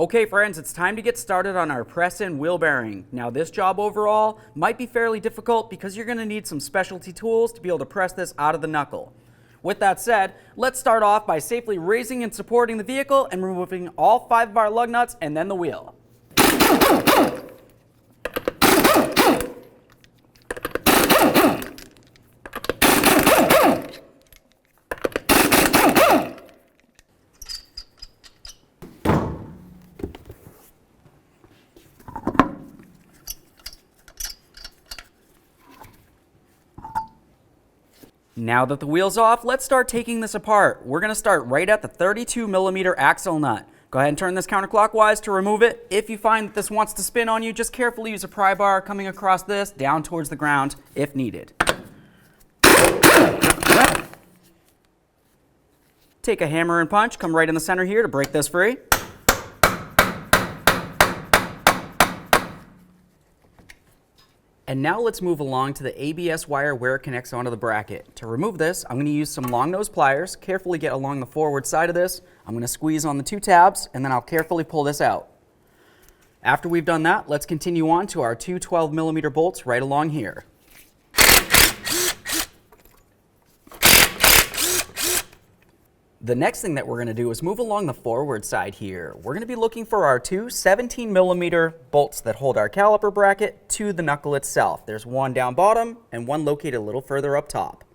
Okay friends, it's time to get started on our press-in wheel bearing. Now this job overall might be fairly difficult because you're going to need some specialty tools to be able to press this out of the knuckle. With that said, let's start off by safely raising and supporting the vehicle and removing all 5 of our lug nuts and then the wheel. Now that the wheel's off, let's start taking this apart. We're going to start right at the 32mm axle nut. Go ahead and turn this counterclockwise to remove it. If you find that this wants to spin on you, just carefully use a pry bar coming across this down towards the ground if needed. Take a hammer and punch, come right in the center here to break this free. And now let's move along to the ABS wire where it connects onto the bracket. To remove this, I'm going to use some long nose pliers, carefully get along the forward side of this. I'm going to squeeze on the 2 tabs and then I'll carefully pull this out. After we've done that, let's continue on to our 2 12mm bolts right along here. The next thing that we're going to do is move along the forward side here. We're going to be looking for our 2 17mm bolts that hold our caliper bracket to the knuckle itself. There's one down bottom and one located a little further up top.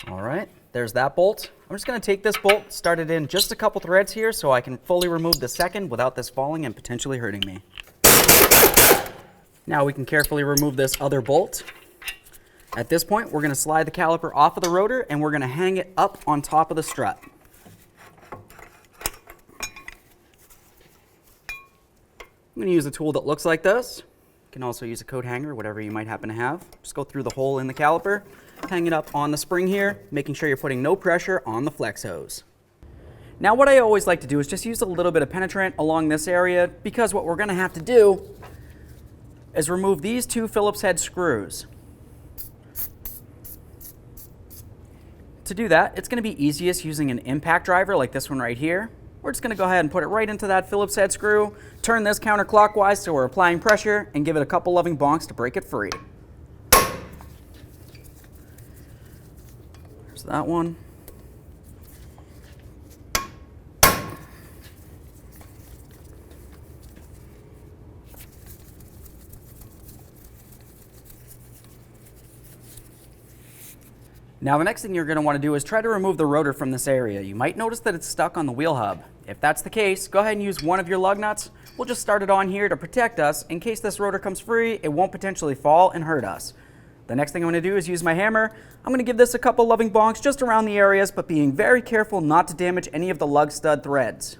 All right, there's that bolt. I'm just going to take this bolt, start it in just a couple threads here so I can fully remove the second without this falling and potentially hurting me. Now we can carefully remove this other bolt. At this point, we're going to slide the caliper off of the rotor and we're going to hang it up on top of the strut. I'm going to use a tool that looks like this. You can also use a coat hanger, whatever you might happen to have. Just go through the hole in the caliper, hang it up on the spring here, making sure you're putting no pressure on the flex hose. Now what I always like to do is just use a little bit of penetrant along this area because what we're going to have to do is remove these 2 Phillips head screws. To do that, it's going to be easiest using an impact driver like this one right here. We're just going to go ahead and put it right into that Phillips head screw, turn this counterclockwise so we're applying pressure, and give it a couple loving bonks to break it free. There's that one. Now the next thing you're going to want to do is try to remove the rotor from this area. You might notice that it's stuck on the wheel hub. If that's the case, go ahead and use one of your lug nuts. We'll just start it on here to protect us. In case this rotor comes free, it won't potentially fall and hurt us. The next thing I'm going to do is use my hammer. I'm going to give this a couple loving bonks just around the areas, but being very careful not to damage any of the lug stud threads.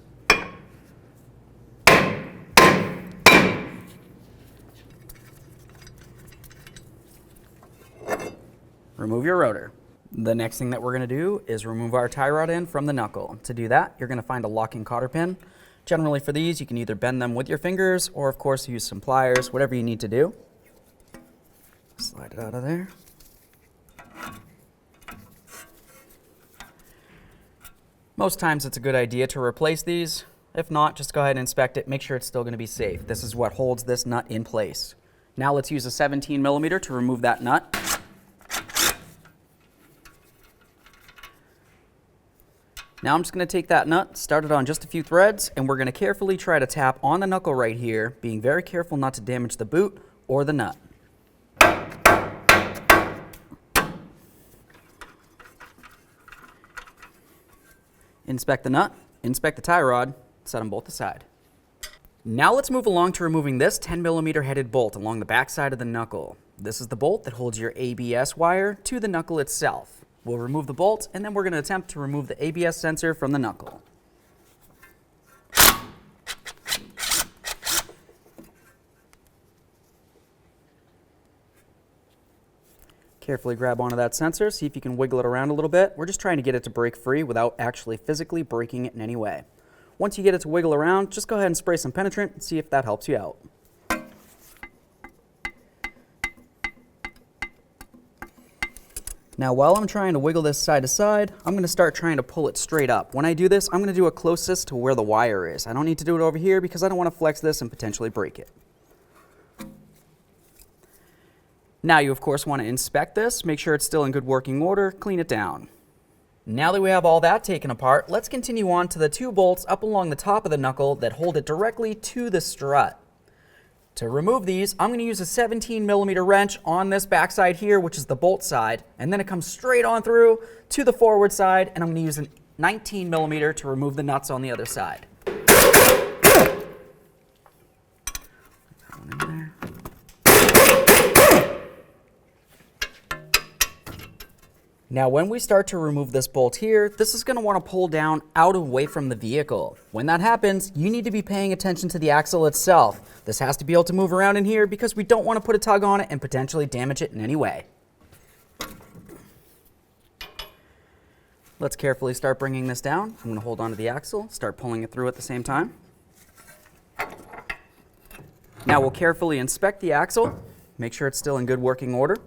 Remove your rotor. The next thing that we're going to do is remove our tie rod end from the knuckle. To do that, you're going to find a locking cotter pin. Generally for these, you can either bend them with your fingers or of course use some pliers, whatever you need to do. Slide it out of there. Most times it's a good idea to replace these. If not, just go ahead and inspect it, make sure it's still going to be safe. This is what holds this nut in place. Now let's use a 17mm to remove that nut. Now I'm just going to take that nut, start it on just a few threads, and we're going to carefully try to tap on the knuckle right here, being very careful not to damage the boot or the nut. Inspect the nut, inspect the tie rod, set them both aside. Now let's move along to removing this 10mm headed bolt along the back side of the knuckle. This is the bolt that holds your ABS wire to the knuckle itself. We'll remove the bolt, and then we're going to attempt to remove the ABS sensor from the knuckle. Carefully grab onto that sensor, see if you can wiggle it around a little bit. We're just trying to get it to break free without actually physically breaking it in any way. Once you get it to wiggle around, just go ahead and spray some penetrant and see if that helps you out. Now while I'm trying to wiggle this side to side, I'm going to start trying to pull it straight up. When I do this, I'm going to do it closest to where the wire is. I don't need to do it over here because I don't want to flex this and potentially break it. Now you of course want to inspect this, make sure it's still in good working order, clean it down. Now that we have all that taken apart, let's continue on to the 2 bolts up along the top of the knuckle that hold it directly to the strut. To remove these, I'm going to use a 17mm wrench on this backside here, which is the bolt side, and then it comes straight on through to the forward side, and I'm going to use a 19mm to remove the nuts on the other side. Now when we start to remove this bolt here, this is going to want to pull down out away from the vehicle. When that happens, you need to be paying attention to the axle itself. This has to be able to move around in here because we don't want to put a tug on it and potentially damage it in any way. Let's carefully start bringing this down. I'm going to hold onto the axle, start pulling it through at the same time. Now we'll carefully inspect the axle, make sure it's still in good working order,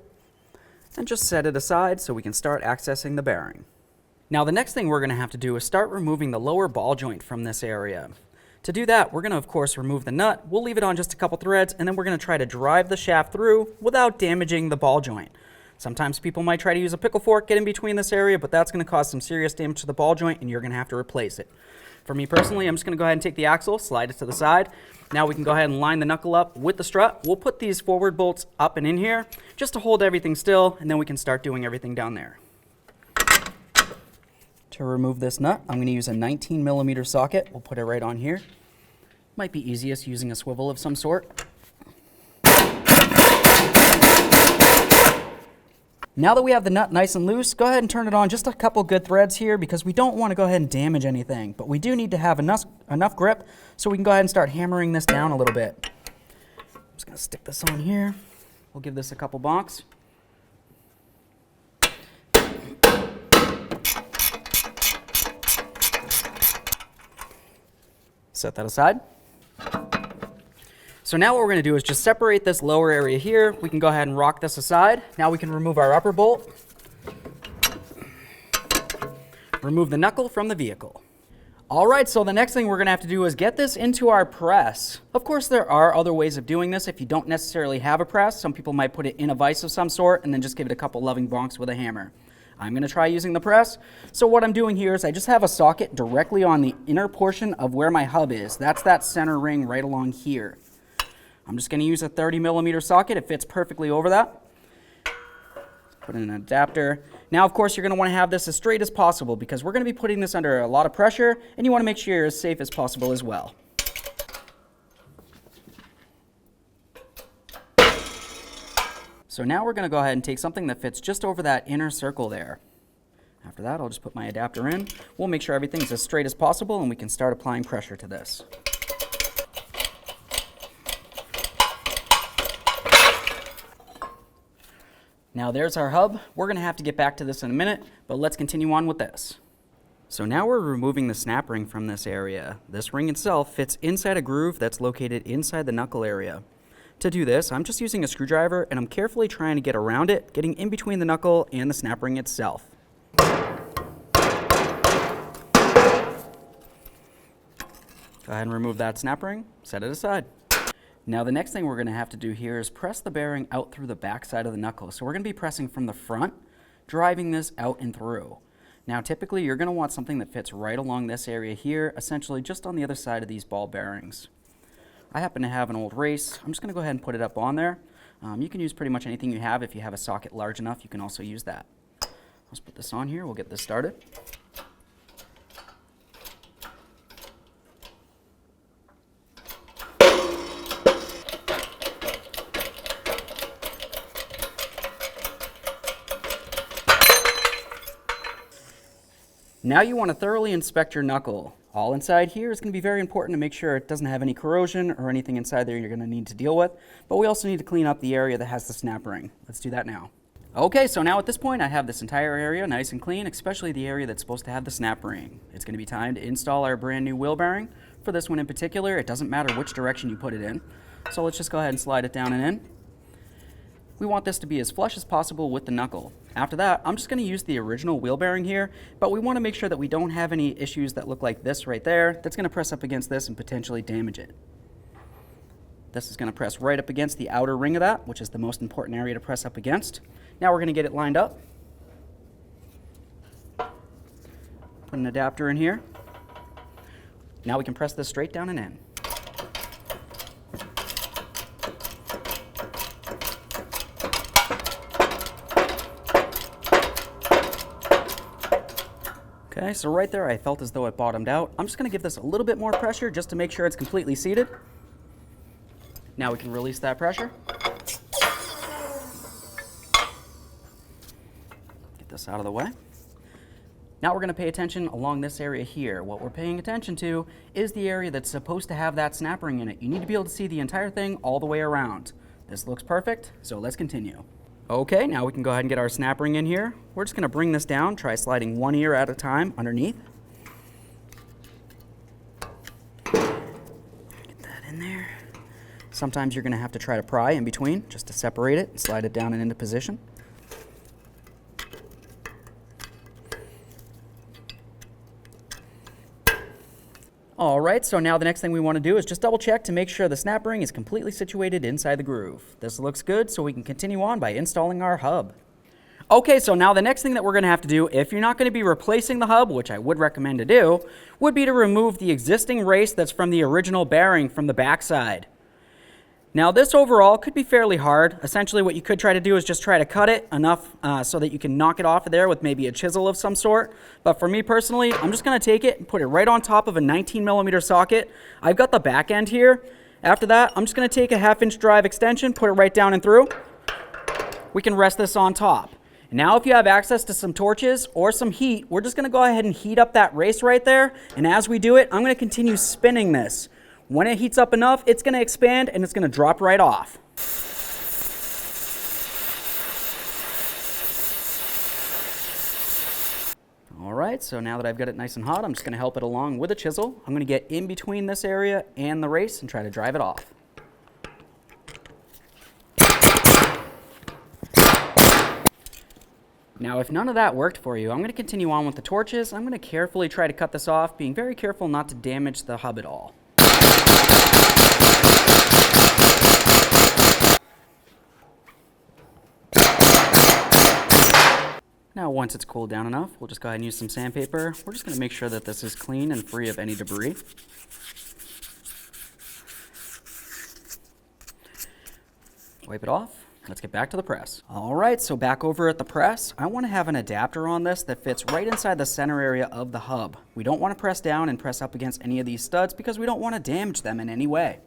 and just set it aside so we can start accessing the bearing. Now the next thing we're going to have to do is start removing the lower ball joint from this area. To do that, we're going to of course remove the nut. We'll leave it on just a couple threads, and then we're going to try to drive the shaft through without damaging the ball joint. Sometimes people might try to use a pickle fork, get in between this area, but that's going to cause some serious damage to the ball joint and you're going to have to replace it. For me personally, I'm just going to go ahead and take the axle, slide it to the side. Now we can go ahead and line the knuckle up with the strut. We'll put these forward bolts up and in here just to hold everything still, and then we can start doing everything down there. To remove this nut, I'm going to use a 19mm socket. We'll put it right on here. Might be easiest using a swivel of some sort. Now that we have the nut nice and loose, go ahead and turn it on just a couple good threads here because we don't want to go ahead and damage anything, but we do need to have enough grip so we can go ahead and start hammering this down a little bit. I'm just going to stick this on here. We'll give this a couple bonks. Set that aside. So now what we're going to do is just separate this lower area here. We can go ahead and rock this aside. Now we can remove our upper bolt. Remove the knuckle from the vehicle. All right, so the next thing we're going to have to do is get this into our press. Of course, there are other ways of doing this if you don't necessarily have a press. Some people might put it in a vise of some sort and then just give it a couple loving bonks with a hammer. I'm going to try using the press. So what I'm doing here is I just have a socket directly on the inner portion of where my hub is. That's that center ring right along here. I'm just going to use a 30mm socket. It fits perfectly over that. Put in an adapter. Now, of course, you're going to want to have this as straight as possible because we're going to be putting this under a lot of pressure, and you want to make sure you're as safe as possible as well. So now we're going to go ahead and take something that fits just over that inner circle there. After that, I'll just put my adapter in. We'll make sure everything's as straight as possible, and we can start applying pressure to this. Now there's our hub. We're going to have to get back to this in a minute, but let's continue on with this. So now we're removing the snap ring from this area. This ring itself fits inside a groove that's located inside the knuckle area. To do this, I'm just using a screwdriver and I'm carefully trying to get around it, getting in between the knuckle and the snap ring itself. Go ahead and remove that snap ring, set it aside. Now the next thing we're going to have to do here is press the bearing out through the back side of the knuckle. So we're going to be pressing from the front, driving this out and through. Now typically you're going to want something that fits right along this area here, essentially just on the other side of these ball bearings. I happen to have an old race. I'm just going to go ahead and put it up on there. You can use pretty much anything you have. If you have a socket large enough, you can also use that. Let's put this on here. We'll get this started. Now you want to thoroughly inspect your knuckle. All inside here is going to be very important to make sure it doesn't have any corrosion or anything inside there you're going to need to deal with. But we also need to clean up the area that has the snap ring. Let's do that now. Okay, so now at this point I have this entire area nice and clean, especially the area that's supposed to have the snap ring. It's going to be time to install our brand new wheel bearing. For this one in particular, it doesn't matter which direction you put it in. So let's just go ahead and slide it down and in. We want this to be as flush as possible with the knuckle. After that, I'm just going to use the original wheel bearing here, but we want to make sure that we don't have any issues that look like this right there that's going to press up against this and potentially damage it. This is going to press right up against the outer ring of that, which is the most important area to press up against. Now we're going to get it lined up. Put an adapter in here. Now we can press this straight down and in. Okay, so right there I felt as though it bottomed out. I'm just going to give this a little bit more pressure just to make sure it's completely seated. Now we can release that pressure. Get this out of the way. Now we're going to pay attention along this area here. What we're paying attention to is the area that's supposed to have that snap ring in it. You need to be able to see the entire thing all the way around. This looks perfect, so let's continue. Okay, now we can go ahead and get our snap ring in here. We're just going to bring this down, try sliding one ear at a time underneath. Get that in there. Sometimes you're going to have to try to pry in between just to separate it and slide it down and into position. All right, so now the next thing we want to do is just double check to make sure the snap ring is completely situated inside the groove. This looks good, so we can continue on by installing our hub. Okay, so now the next thing that we're going to have to do, if you're not going to be replacing the hub, which I would recommend to do, would be to remove the existing race that's from the original bearing from the backside. Now this overall could be fairly hard. Essentially what you could try to do is just try to cut it enough so that you can knock it off of there with maybe a chisel of some sort. But for me personally, I'm just going to take it and put it right on top of a 19mm socket. I've got the back end here. After that, I'm just going to take a 1/2-inch drive extension, put it right down and through. We can rest this on top. And now if you have access to some torches or some heat, we're just going to go ahead and heat up that race right there. And as we do it, I'm going to continue spinning this. When it heats up enough, it's going to expand and it's going to drop right off. All right, so now that I've got it nice and hot, I'm just going to help it along with a chisel. I'm going to get in between this area and the race and try to drive it off. Now, if none of that worked for you, I'm going to continue on with the torches. I'm going to carefully try to cut this off, being very careful not to damage the hub at all. Now once it's cooled down enough, we'll just go ahead and use some sandpaper. We're just going to make sure that this is clean and free of any debris. Wipe it off. Let's get back to the press. All right, so back over at the press, I want to have an adapter on this that fits right inside the center area of the hub. We don't want to press down and press up against any of these studs because we don't want to damage them in any way.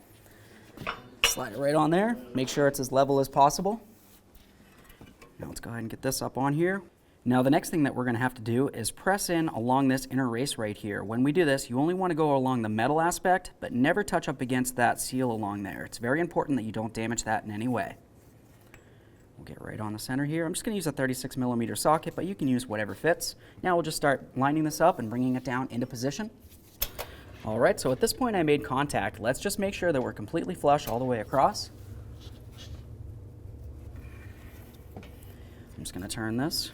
Slide it right on there. Make sure it's as level as possible. Now let's go ahead and get this up on here. Now the next thing that we're going to have to do is press in along this inner race right here. When we do this, you only want to go along the metal aspect, but never touch up against that seal along there. It's very important that you don't damage that in any way. We'll get right on the center here. I'm just going to use a 36mm socket, but you can use whatever fits. Now we'll just start lining this up and bringing it down into position. All right, so at this point I made contact. Let's just make sure that we're completely flush all the way across. I'm just going to turn this.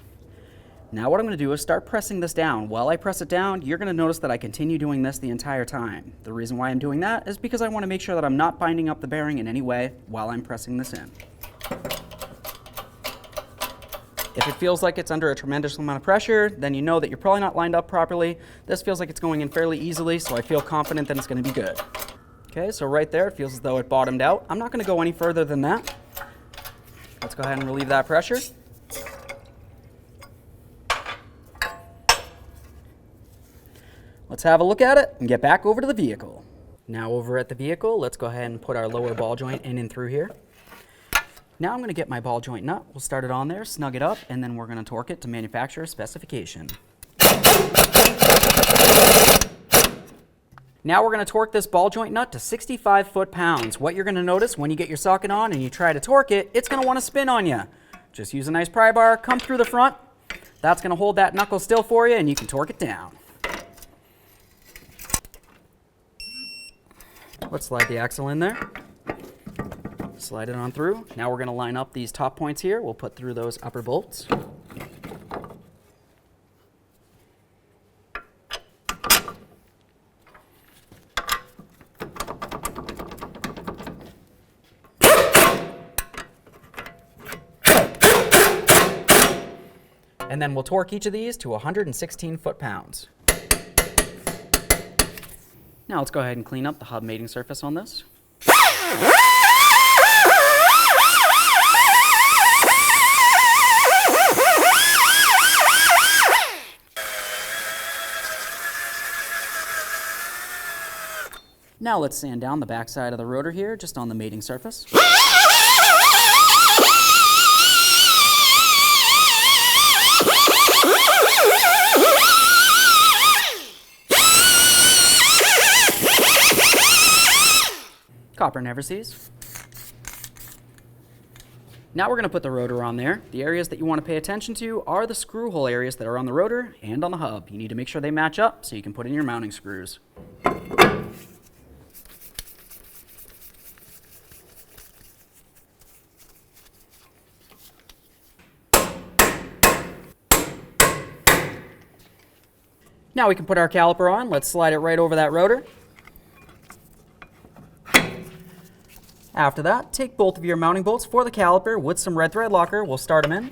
Now what I'm going to do is start pressing this down. While I press it down, you're going to notice that I continue doing this the entire time. The reason why I'm doing that is because I want to make sure that I'm not binding up the bearing in any way while I'm pressing this in. If it feels like it's under a tremendous amount of pressure, then you know that you're probably not lined up properly. This feels like it's going in fairly easily, so I feel confident that it's going to be good. Okay, so right there, it feels as though it bottomed out. I'm not going to go any further than that. Let's go ahead and relieve that pressure. Let's have a look at it and get back over to the vehicle. Now over at the vehicle, let's go ahead and put our lower ball joint in and through here. Now I'm going to get my ball joint nut. We'll start it on there, snug it up, and then we're going to torque it to manufacturer's specification. Now we're going to torque this ball joint nut to 65 foot-pounds. What you're going to notice when you get your socket on and you try to torque it, it's going to want to spin on you. Just use a nice pry bar, come through the front. That's going to hold that knuckle still for you, and you can torque it down. Let's slide the axle in there. Slide it on through. Now we're going to line up these top points here. We'll put through those upper bolts. And then we'll torque each of these to 116 foot-pounds. Now let's go ahead and clean up the hub mating surface on this. Now let's sand down the back side of the rotor here, just on the mating surface. Copper never sees. Now we're going to put the rotor on there. The areas that you want to pay attention to are the screw hole areas that are on the rotor and on the hub. You need to make sure they match up so you can put in your mounting screws. Now we can put our caliper on. Let's slide it right over that rotor. After that, take both of your mounting bolts for the caliper with some red thread locker. We'll start them in.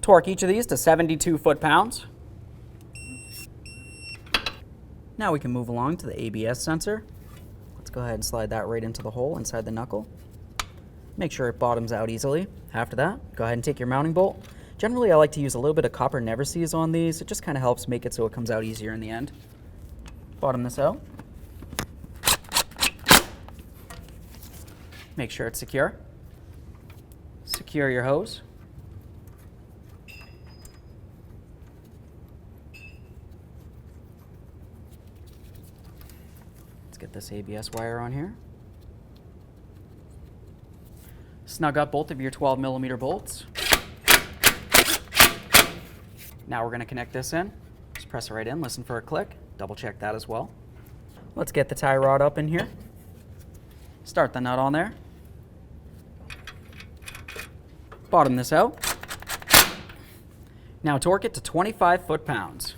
Torque each of these to 72 foot-pounds. Now we can move along to the ABS sensor. Let's go ahead and slide that right into the hole inside the knuckle. Make sure it bottoms out easily. After that, go ahead and take your mounting bolt. Generally, I like to use a little bit of copper never sees on these. It just kind of helps make it so it comes out easier in the end. Bottom this out. Make sure it's secure. Secure your hose. Let's get this ABS wire on here. Snug up both of your 12mm bolts. Now we're going to connect this in. Just press it right in, listen for a click, double check that as well. Let's get the tie rod up in here. Start the nut on there. Bottom this out. Now torque it to 25 foot-pounds.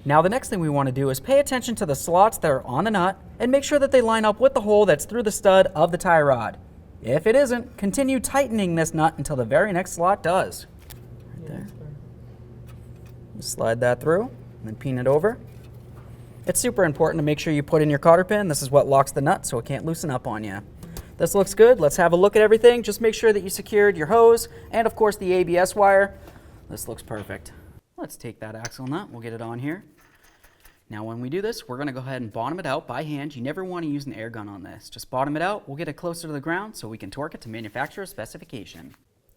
Now the next thing we want to do is pay attention to the slots that are on the nut and make sure that they line up with the hole that's through the stud of the tie rod. If it isn't, continue tightening this nut until the very next slot does. Right there. Just slide that through and then pin it over. It's super important to make sure you put in your cotter pin. This is what locks the nut so it can't loosen up on you. This looks good. Let's have a look at everything. Just make sure that you secured your hose and of course the ABS wire. This looks perfect. Let's take that axle nut. We'll get it on here. Now when we do this, we're going to go ahead and bottom it out by hand. You never want to use an air gun on this. Just bottom it out. We'll get it closer to the ground so we can torque it to manufacturer's specification.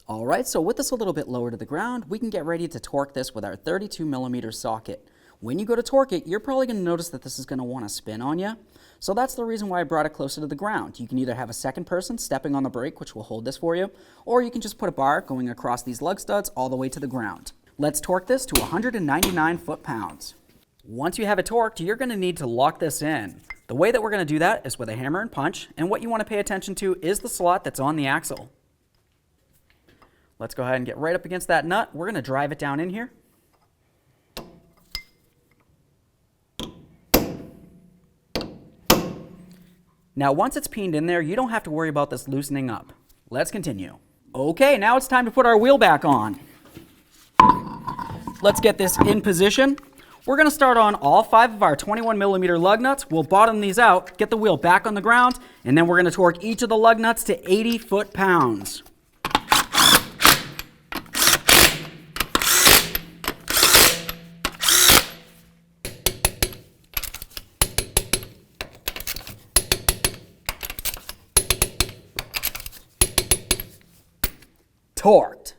Alright, so with this a little bit lower to the ground, we can get ready to torque this with our 32mm socket. When you go to torque it, you're probably going to notice that this is going to want to spin on you. So that's the reason why I brought it closer to the ground. You can either have a second person stepping on the brake, which will hold this for you, or you can just put a bar going across these lug studs all the way to the ground. Let's torque this to 199 foot-pounds. Once you have it torqued, you're going to need to lock this in. The way that we're going to do that is with a hammer and punch, and what you want to pay attention to is the slot that's on the axle. Let's go ahead and get right up against that nut. We're going to drive it down in here. Now once it's pinned in there, you don't have to worry about this loosening up. Let's continue. Okay, now it's time to put our wheel back on. Let's get this in position. We're going to start on all 5 of our 21mm lug nuts. We'll bottom these out, get the wheel back on the ground, and then we're going to torque each of the lug nuts to 80 foot-pounds. Torqued.